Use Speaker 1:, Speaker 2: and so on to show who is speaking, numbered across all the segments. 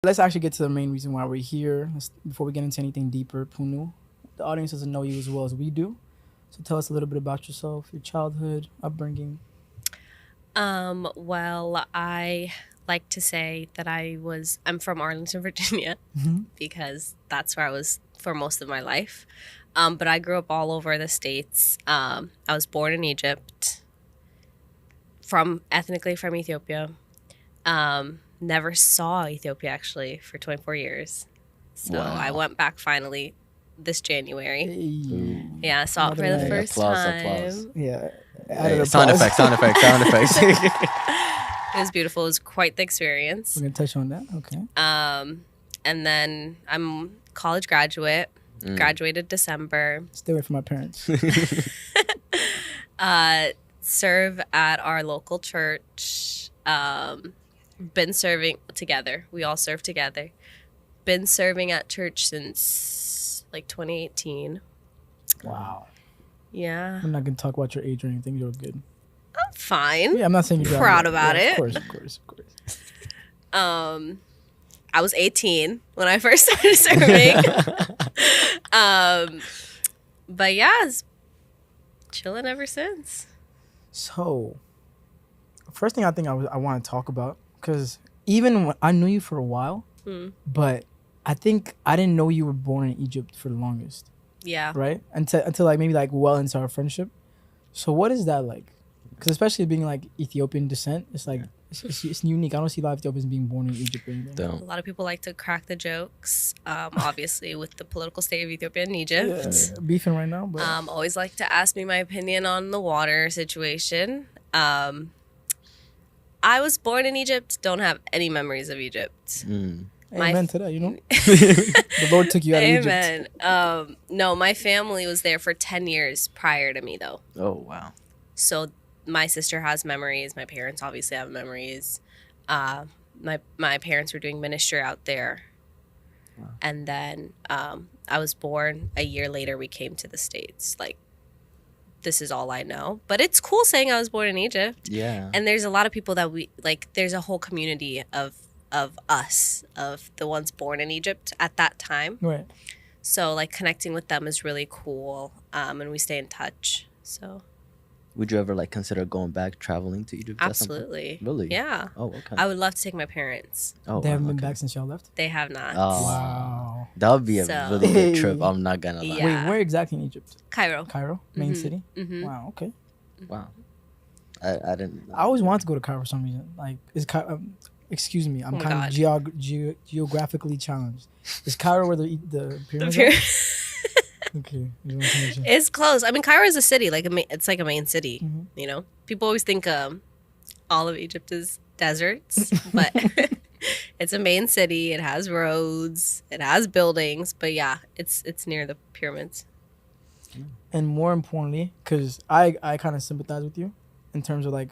Speaker 1: Let's actually get to the main reason why we're here. Before we get into anything deeper, Punu, the audience doesn't know you as well as we do. So tell us a little bit about yourself, your childhood, upbringing.
Speaker 2: Well, I like to say that I'm from Arlington, Virginia, because that's where I was for most of my life. But I grew up all over the States. I was born in Egypt, ethnically from Ethiopia. Never saw Ethiopia actually for 24 years. So I went back finally this January.
Speaker 1: Hey.
Speaker 2: Yeah, I saw it for the first time.
Speaker 3: Applause.
Speaker 1: Yeah.
Speaker 3: Hey, sound effects.
Speaker 2: It was beautiful. It was quite the experience.
Speaker 1: We're going to touch on that. Okay.
Speaker 2: And then I'm college graduate. Graduated December.
Speaker 1: Stay away from my parents.
Speaker 2: Serve at our local church. Been serving together. We all serve together. Been serving at church since like 2018.
Speaker 1: Wow.
Speaker 2: Yeah.
Speaker 1: I'm not going to talk about your age or anything. You're good.
Speaker 2: I'm fine.
Speaker 1: Yeah, I'm not saying you're
Speaker 2: proud about it.
Speaker 1: Of course.
Speaker 2: I was 18 when I first started serving. But yeah, it's chilling ever since.
Speaker 1: So, first thing I think I want to talk about, because even when I knew you for a while, but I think I didn't know you were born in Egypt for the longest.
Speaker 2: Yeah.
Speaker 1: Right? Until like maybe like well into our friendship. So what is that like? Because especially being like Ethiopian descent, it's like it's unique. I don't see a lot of Ethiopians being born in Egypt or anything.
Speaker 2: A lot of people like to crack the jokes, obviously with the political state of Ethiopia and Egypt.
Speaker 1: Yeah, beefing right now, but
Speaker 2: always like to ask me my opinion on the water situation. I was born in Egypt, don't have any memories of Egypt.
Speaker 1: Amen to that, you know? The Lord took you out of Egypt.
Speaker 2: Amen. No, my family was there for 10 years prior to me, though.
Speaker 3: Oh, wow.
Speaker 2: So my sister has memories. My parents obviously have memories. My parents were doing ministry out there. Wow. And then I was born. A year later, we came to the States. Like, this is all I know. But it's cool saying I was born in Egypt.
Speaker 3: Yeah.
Speaker 2: And there's a lot of people that there's a whole community of us, of the ones born in Egypt at that time.
Speaker 1: Right.
Speaker 2: So, like, connecting with them is really cool. And we stay in touch. So...
Speaker 3: Would you ever like consider going back, traveling to Egypt?
Speaker 2: Absolutely.
Speaker 3: Really?
Speaker 2: Yeah.
Speaker 3: Oh, okay.
Speaker 2: I would love to take my parents.
Speaker 3: Oh,
Speaker 1: they haven't been back since y'all left?
Speaker 2: They have not.
Speaker 3: Oh,
Speaker 1: wow.
Speaker 3: That would be a really good trip. I'm not gonna lie.
Speaker 2: Yeah.
Speaker 1: Wait, where exactly in Egypt?
Speaker 2: Cairo.
Speaker 1: Main city?
Speaker 2: Mm-hmm.
Speaker 1: Wow, okay.
Speaker 3: Wow. I didn't.
Speaker 1: I always wanted to go to Cairo for some reason. Like, is Cairo... excuse me, I'm kind of geographically challenged. Is Cairo where the pyramids are? Okay.
Speaker 2: It's close. I mean, Cairo is a city. Like it's like a main city. Mm-hmm. You know, people always think all of Egypt is deserts, but it's a main city. It has roads. It has buildings. But yeah, it's near the pyramids.
Speaker 1: And more importantly, because I kind of sympathize with you in terms of like,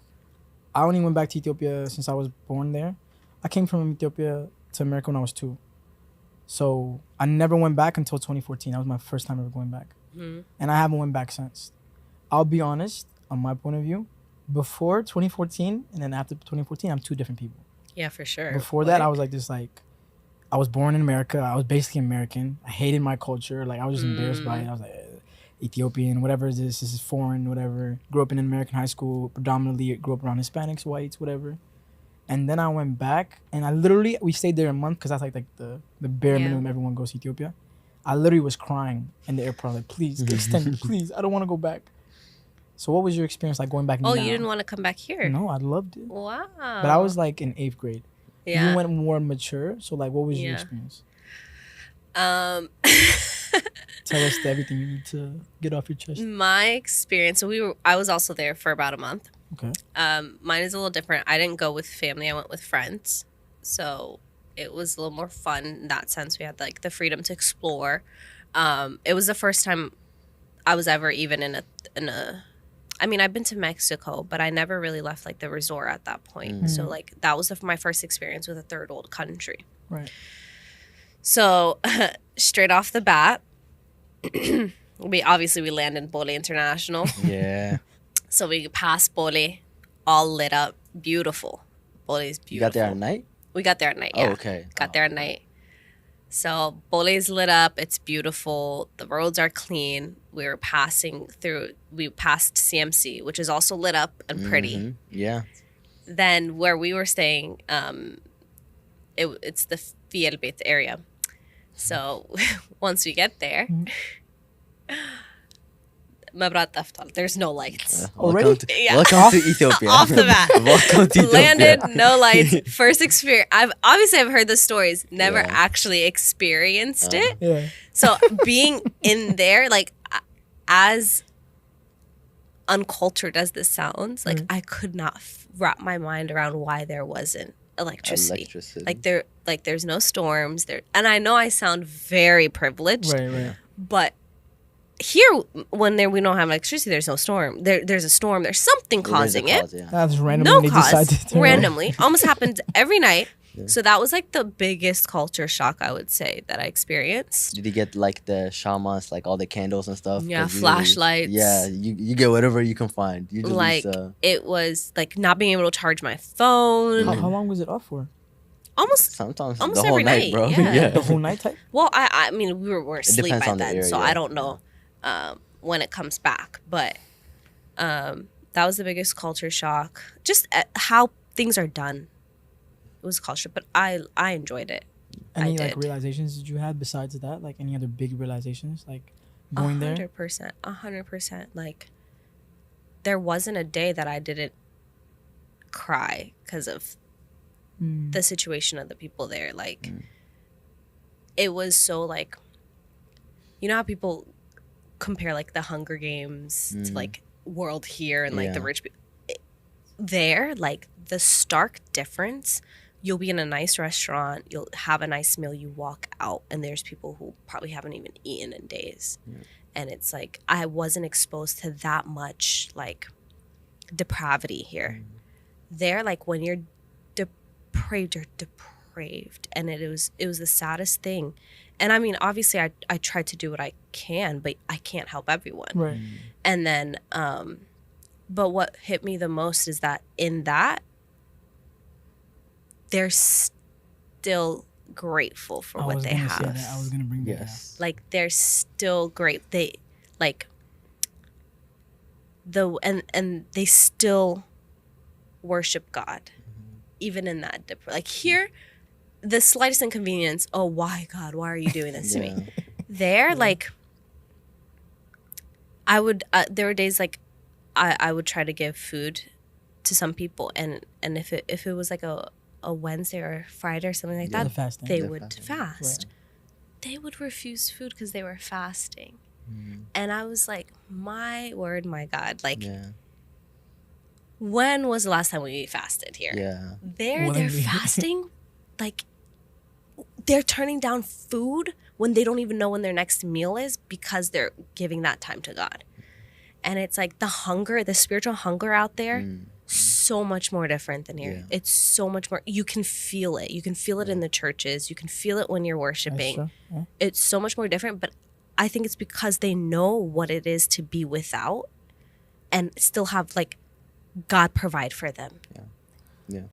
Speaker 1: I only went back to Ethiopia since I was born there. I came from Ethiopia to America when I was 2. So I never went back until 2014. That was my first time ever going back. Mm-hmm. And I haven't went back since. I'll be honest, on my point of view, before 2014 and then after 2014, I'm 2 different people.
Speaker 2: Yeah, for sure.
Speaker 1: Before that, I was like this, like, I was born in America. I was basically American. I hated my culture. Like, I was just embarrassed by it. I was like, Ethiopian, whatever this is foreign, whatever. Grew up in an American high school, predominantly grew up around Hispanics, whites, whatever. And then I went back, and we stayed there a month because that's like the bare minimum everyone goes to Ethiopia. I literally was crying in the airport, like, please, extend me, please. I don't want to go back. So what was your experience like going back now?
Speaker 2: Oh, you didn't want to come back here?
Speaker 1: No, I loved it.
Speaker 2: Wow.
Speaker 1: But I was like in 8th grade.
Speaker 2: Yeah.
Speaker 1: You went more mature, so like what was your experience?
Speaker 2: Tell
Speaker 1: us everything you need to get off your chest.
Speaker 2: My experience, I was also there for about a month.
Speaker 1: Okay.
Speaker 2: Mine is a little different. I didn't go with family. I went with friends. So it was a little more fun in that sense. We had like the freedom to explore. It was the first time I was ever even in a I mean, I've been to Mexico, but I never really left like the resort at that point. Mm-hmm. So like that was my first experience with a third world country.
Speaker 1: Right.
Speaker 2: So straight off the bat, we land in Bole International.
Speaker 3: Yeah.
Speaker 2: So we passed Bole, all lit up, beautiful. Bole's beautiful.
Speaker 3: You got there at night?
Speaker 2: We got there at night.
Speaker 3: Oh,
Speaker 2: Yeah,
Speaker 3: okay.
Speaker 2: got there at night. So Bole's lit up. It's beautiful. The roads are clean. We passed CMC, which is also lit up and pretty.
Speaker 3: Mhm. Yeah.
Speaker 2: Then where we were staying, it's the Fielbit area. So once we get there, Mabrat Aftal, there's no lights.
Speaker 1: Already?
Speaker 2: Yeah.
Speaker 3: Welcome to Ethiopia.
Speaker 2: Off the bat.
Speaker 3: Welcome to Ethiopia.
Speaker 2: Landed, no lights. First experience. I've heard the stories, never
Speaker 3: Yeah.
Speaker 2: actually experienced it.
Speaker 1: Yeah.
Speaker 2: So being in there, like, as uncultured as this sounds, like, I could not wrap my mind around why there wasn't electricity. Like there's no storms there, and I know I sound very privileged,
Speaker 1: Right.
Speaker 2: but here we don't have electricity. There's no storm. There's a storm. There's something causing it.
Speaker 3: Yeah.
Speaker 1: That's randomly.
Speaker 2: No
Speaker 1: they
Speaker 2: cause.
Speaker 1: decided to-
Speaker 2: Randomly, almost happens every night.
Speaker 3: Yeah.
Speaker 2: So that was like the biggest culture shock, I would say, that I experienced.
Speaker 3: Did you get like the shamas, like all the candles and stuff?
Speaker 2: Yeah,
Speaker 3: 'Cause usually-
Speaker 2: flashlights.
Speaker 3: Yeah, you get whatever you can find. Usually
Speaker 2: Like,
Speaker 3: it's,
Speaker 2: it was like not being able to charge my phone.
Speaker 1: How long was it off for?
Speaker 2: Almost.
Speaker 3: sometimes
Speaker 2: almost
Speaker 3: the whole
Speaker 2: every night,
Speaker 3: bro.
Speaker 2: yeah.
Speaker 1: The whole night type?
Speaker 2: Well, I mean, we weren't
Speaker 3: It
Speaker 2: asleep
Speaker 3: depends
Speaker 2: by
Speaker 3: on the
Speaker 2: then,
Speaker 3: area,
Speaker 2: so
Speaker 3: yeah.
Speaker 2: I don't know when it comes back. But that was the biggest culture shock. Just how things are done. It was culture, but I enjoyed it.
Speaker 1: Any
Speaker 2: I
Speaker 1: like
Speaker 2: did.
Speaker 1: realizations that you had besides that? Like any other big realizations? Like going there?
Speaker 2: 100%. Like, there wasn't a day that I didn't cry because of the situation of the people there. Like, it was so, like, you know how people compare like the Hunger Games to like world here and like the
Speaker 3: Yeah.
Speaker 2: rich people there, like the stark difference. You'll be in a nice restaurant, you'll have a nice meal, you walk out and there's people who probably haven't even eaten in days. And it's like, I wasn't exposed to that much like depravity here. There, like, when you're depraved, you're depraved. And it was the saddest thing. And I mean, obviously I try to do what I can, but I can't help everyone.
Speaker 1: Right.
Speaker 2: And then but what hit me the most is that in that they're still grateful for what they have.
Speaker 1: I was gonna bring that.
Speaker 3: Yes.
Speaker 2: Like, they're still great. They like and they still worship God, even in that like here, the slightest inconvenience. Oh, why, God? Why are you doing this to me? There, like, I would. There were days like I would try to give food to some people, and if it was like a Wednesday or a Friday or something like that,
Speaker 1: fasting.
Speaker 2: they
Speaker 3: They're
Speaker 2: would
Speaker 3: fasting.
Speaker 2: fast. They would refuse food because they were fasting. And I was like, my word, my God. Like, when was the last time we fasted here?
Speaker 3: Yeah.
Speaker 2: They're
Speaker 1: Willingly.
Speaker 2: fasting. Like, they're turning down food when they don't even know when their next meal is because they're giving that time to God. And it's like the spiritual hunger out there, so much more different than here.
Speaker 3: Yeah.
Speaker 2: It's so much more. You can feel it. You can feel it in the churches. You can feel it when you're worshiping.
Speaker 1: That's true. Yeah.
Speaker 2: It's so much more different, but I think it's because they know what it is to be without and still have like God provide for them.
Speaker 3: Yeah.